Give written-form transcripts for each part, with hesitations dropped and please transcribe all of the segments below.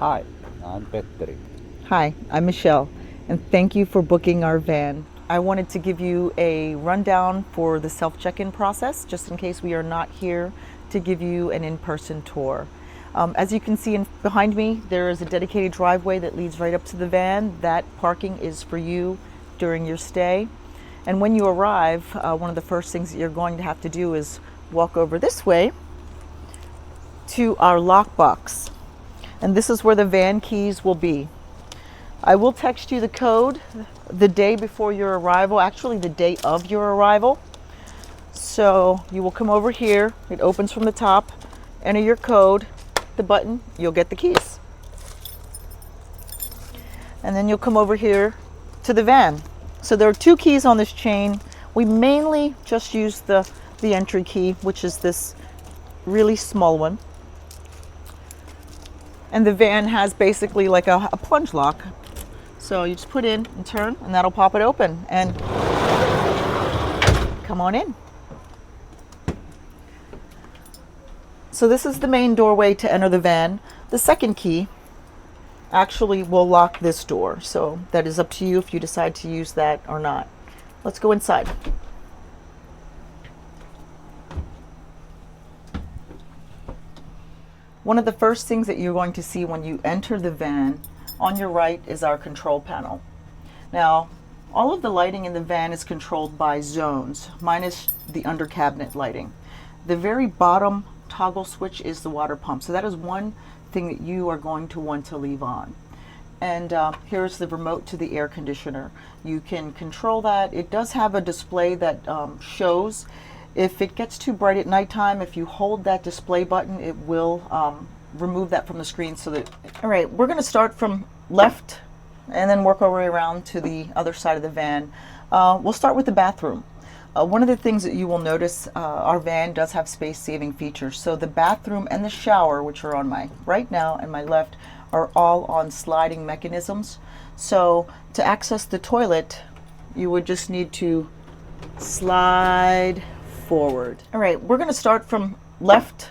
Hi, I'm Petteri. Hi, I'm Michelle, and thank you for booking our van. I wanted to give you a rundown for the self check-in process, just in case we are not here to give you an in-person tour. As you can see behind me, there is a dedicated driveway that leads right up to the van. That parking is for you during your stay. And when you arrive, one of the first things that you're going to have to do is walk over this way to our lockbox. And this is where the van keys will be. I will text you the code the day before your arrival, actually the day of your arrival. So you will come over here, it opens from the top, enter your code, the button, you'll get the keys. And then you'll come over here to the van. So there are two keys on this chain. We mainly just use the entry key, which is this really small one. And the van has basically like a plunge lock. So you just put in and turn, and that'll pop it open. And come on in. So this is the main doorway to enter the van. The second key actually will lock this door. So that is up to you if you decide to use that or not. Let's go inside. One of the first things that you're going to see when you enter the van, on your right is our control panel. Now, all of the lighting in the van is controlled by zones, minus the under cabinet lighting. The very bottom toggle switch is the water pump. So that is one thing that you are going to want to leave on. And here's the remote to the air conditioner. You can control that. It does have a display that shows if it gets too bright at nighttime. If you hold that display button, it will remove that from the screen. So that, all right, we're going to start from left and then work our way around to the other side of the van. We'll start with the bathroom. One of the things that you will notice, our van does have space-saving features. So the bathroom and the shower, which are on my right now and my left, are all on sliding mechanisms. So to access the toilet, you would just need to slide forward. All right, we're going to start from left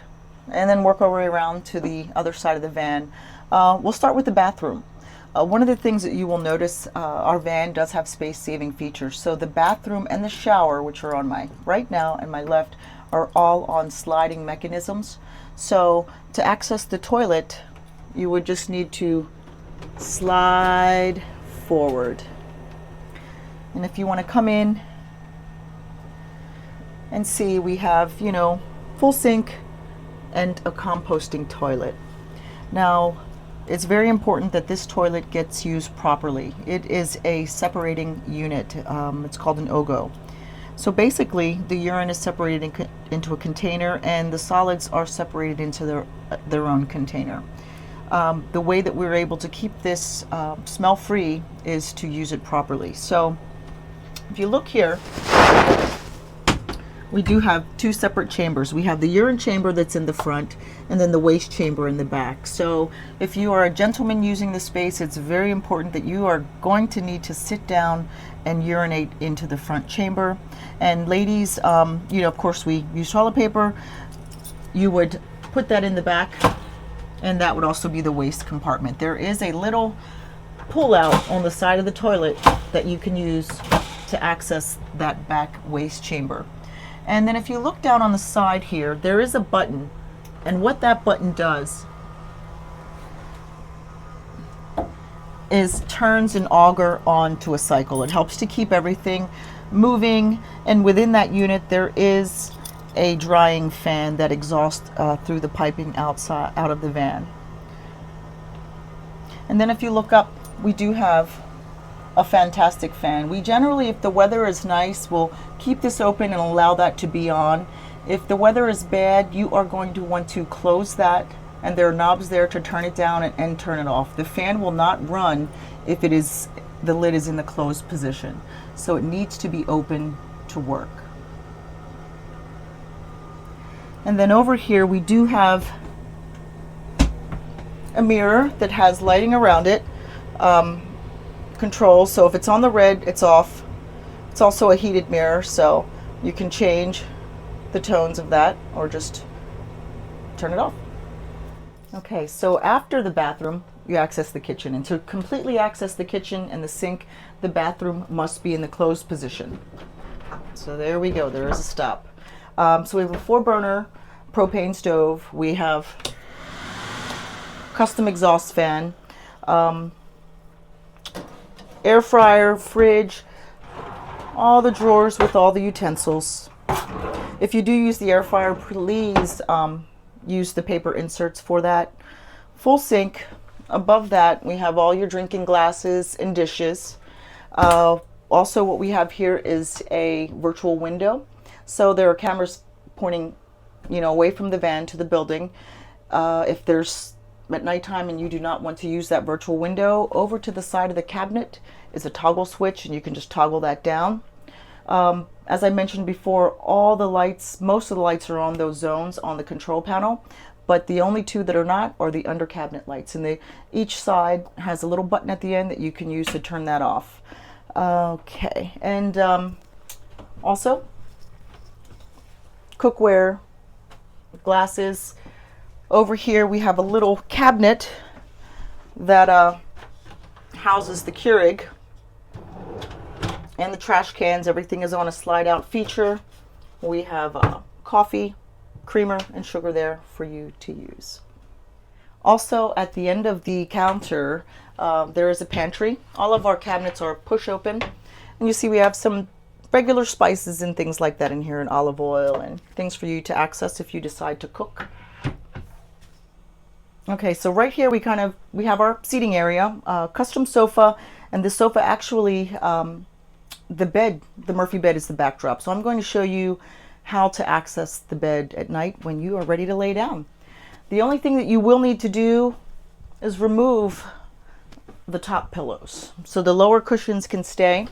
and then work our way around to the other side of the van. We'll start with the bathroom. One of the things that you will notice, our van does have space-saving features. So the bathroom and the shower, which are on my right now and my left, are all on sliding mechanisms. So to access the toilet, you would just need to slide forward. And if you want to come in and see, we have, you know, full sink and a composting toilet. Now, it's very important that this toilet gets used properly. It is a separating unit. It's called an OGO. So basically, the urine is separated into a container, and the solids are separated into their own container. The way that we're able to keep this smell-free is to use it properly. So if you look here, we do have two separate chambers. We have the urine chamber that's in the front, and then the waste chamber in the back. So if you are a gentleman using the space, it's very important that you are going to need to sit down and urinate into the front chamber. And ladies, you know, of course we use toilet paper. You would put that in the back, and that would also be the waste compartment. There is a little pull out on the side of the toilet that you can use to access that back waste chamber. And then if you look down on the side here, there is a button. And what that button does is turns an auger onto a cycle. It helps to keep everything moving. And within that unit, there is a drying fan that exhausts through the piping out of the van. And then if you look up, we do have a fantastic fan. We generally, if the weather is nice, will keep this open and allow that to be on. If the weather is bad, you are going to want to close that, and there are knobs there to turn it down and turn it off. The fan will not run if the lid is in the closed position. So it needs to be open to work. And then over here we do have a mirror that has lighting around it. Controls, so if it's on the red, it's off. It's also a heated mirror, so you can change the tones of that or just turn it off. Okay, so after the bathroom, you access the kitchen. And to completely access the kitchen and the sink, the bathroom must be in the closed position. So there we go, there is a stop. So we have a 4-burner propane stove. We have custom exhaust fan, air fryer, fridge, all the drawers with all the utensils. If you do use the air fryer, please use the paper inserts for that. Full sink. Above that, we have all your drinking glasses and dishes. Also, what we have here is a virtual window. So there are cameras pointing, away from the van to the building. If there's at nighttime and you do not want to use that virtual window, over to the side of the cabinet is a toggle switch, and you can just toggle that down. As I mentioned before, all the lights, most of the lights are on those zones on the control panel, but the only 2 that are not are the under cabinet lights, and each side has a little button at the end that you can use to turn that off. Okay, and also cookware, glasses. Over here we have a little cabinet that houses the Keurig and the trash cans. Everything is on a slide out feature. We have coffee, creamer, and sugar there for you to use. Also, at the end of the counter, there is a pantry. All of our cabinets are push open, and you see we have some regular spices and things like that in here, and olive oil and things for you to access if you decide to cook. Okay, so right here we have our seating area, custom sofa, and the sofa actually, the Murphy bed is the backdrop. So I'm going to show you how to access the bed at night when you are ready to lay down. The only thing that you will need to do is remove the top pillows so the lower cushions can stay.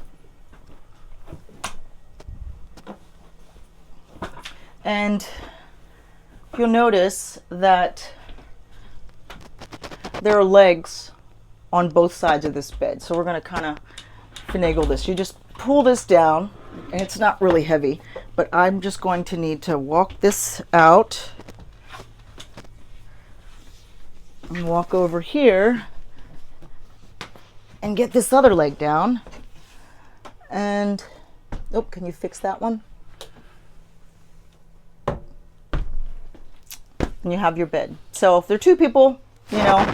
And you'll notice that there are legs on both sides of this bed. So we're going to kind of finagle this. You just pull this down, and it's not really heavy, but I'm just going to need to walk this out and walk over here and get this other leg down. And oh, can you fix that one? And you have your bed. So if there are 2 people,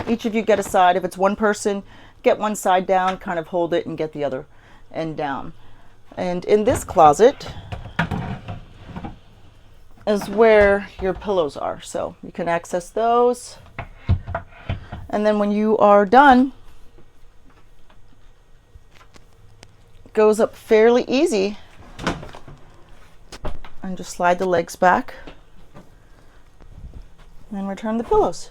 each of you get a side. If it's 1 person, get one side down, kind of hold it, and get the other end down. And in this closet is where your pillows are. So you can access those. And then when you are done, it goes up fairly easy. And just slide the legs back and return the pillows.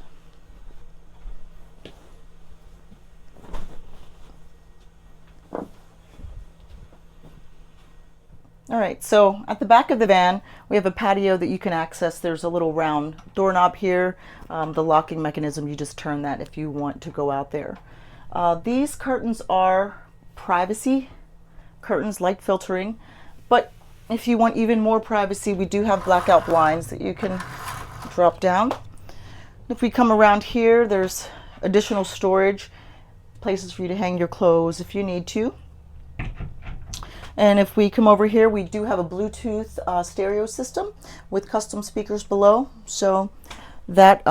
All right, so at the back of the van, we have a patio that you can access. There's a little round doorknob here. The locking mechanism, you just turn that if you want to go out there. These curtains are privacy curtains, light filtering, but if you want even more privacy, we do have blackout blinds that you can drop down. If we come around here, there's additional storage, places for you to hang your clothes if you need to. And if we come over here, we do have a Bluetooth stereo system with custom speakers below, so that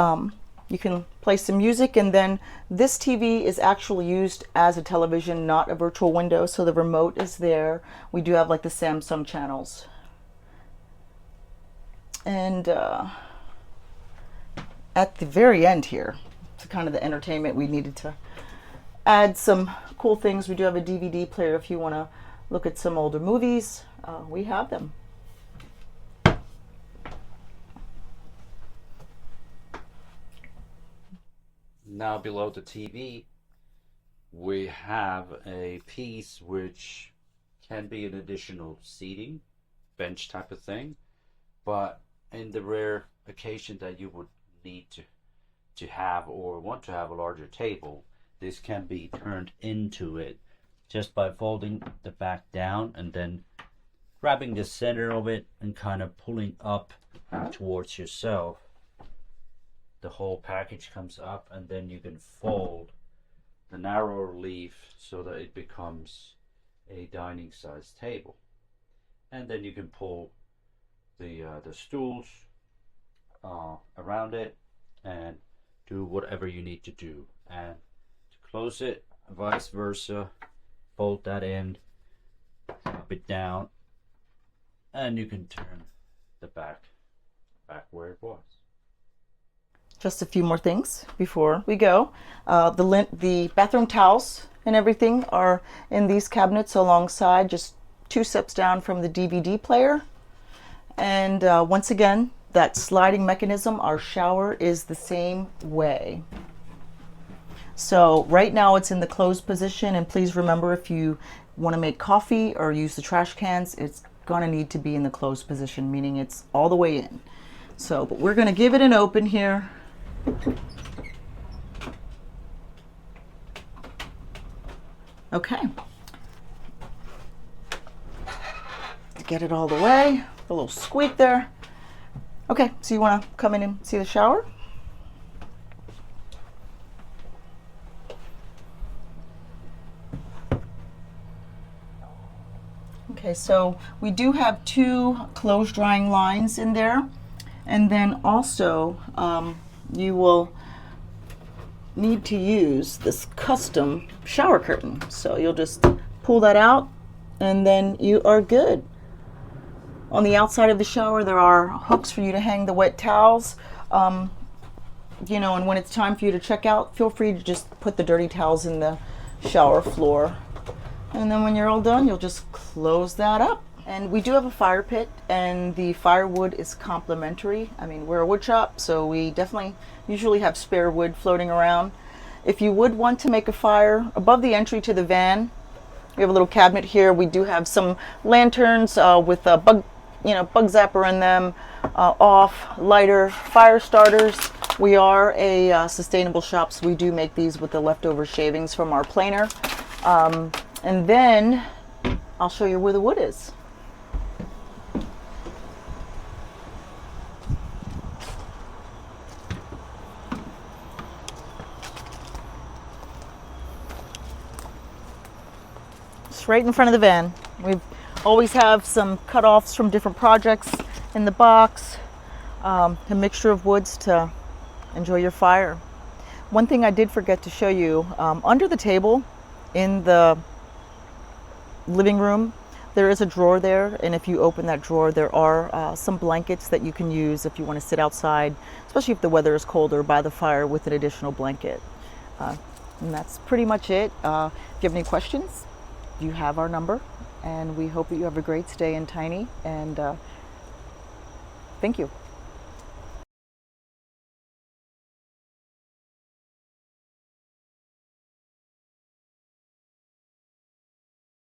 you can play some music. And then this TV is actually used as a television, not a virtual window, so the remote is there. We do have like the Samsung channels. And at the very end here, to kind of the entertainment, we needed to add some cool things. We do have a DVD player if you want to look at some older movies. We have them. Now below the TV, we have a piece which can be an additional seating, bench type of thing, but in the rare occasion that you would need to have or want to have a larger table, this can be turned into it just by folding the back down and then grabbing the center of it and kind of pulling up towards yourself. The whole package comes up, and then you can fold narrower leaf so that it becomes a dining size table. And then you can pull the stools around it and do whatever you need to do. And to close it, vice versa, fold that in, drop it down, and you can turn the back where it was. Just a few more things before we go. The bathroom towels and everything are in these cabinets alongside, just 2 steps down from the DVD player. And once again, that sliding mechanism, our shower is the same way. So right now it's in the closed position, and please remember, if you want to make coffee or use the trash cans, it's gonna need to be in the closed position, meaning it's all the way in. So, but we're gonna give it an open here. Okay. To get it all the way, a little squeak there. Okay, so you want to come in and see the shower? Okay, so we do have 2 clothes drying lines in there, and then also you will need to use this custom shower curtain. So you'll just pull that out and then you are good. On the outside of the shower there are hooks for you to hang the wet towels. You know, and when it's time for you to check out, feel free to just put the dirty towels in the shower floor. And then when you're all done, you'll just close that up. And we do have a fire pit, and the firewood is complimentary. I mean, we're a wood shop, so we definitely usually have spare wood floating around. If you would want to make a fire above the entry to the van, we have a little cabinet here. We do have some lanterns with a bug zapper in them, off, lighter, fire starters. We are a sustainable shop, so we do make these with the leftover shavings from our planer. And then I'll show you where the wood is. It's right in front of the van. We always have some cut-offs from different projects in the box, a mixture of woods to enjoy your fire. One thing I did forget to show you, under the table in the living room, there is a drawer there, and if you open that drawer, there are some blankets that you can use if you want to sit outside, especially if the weather is colder, by the fire with an additional blanket. And that's pretty much it. If you have any questions, you have our number, and we hope that you have a great stay in Tiny, and thank you.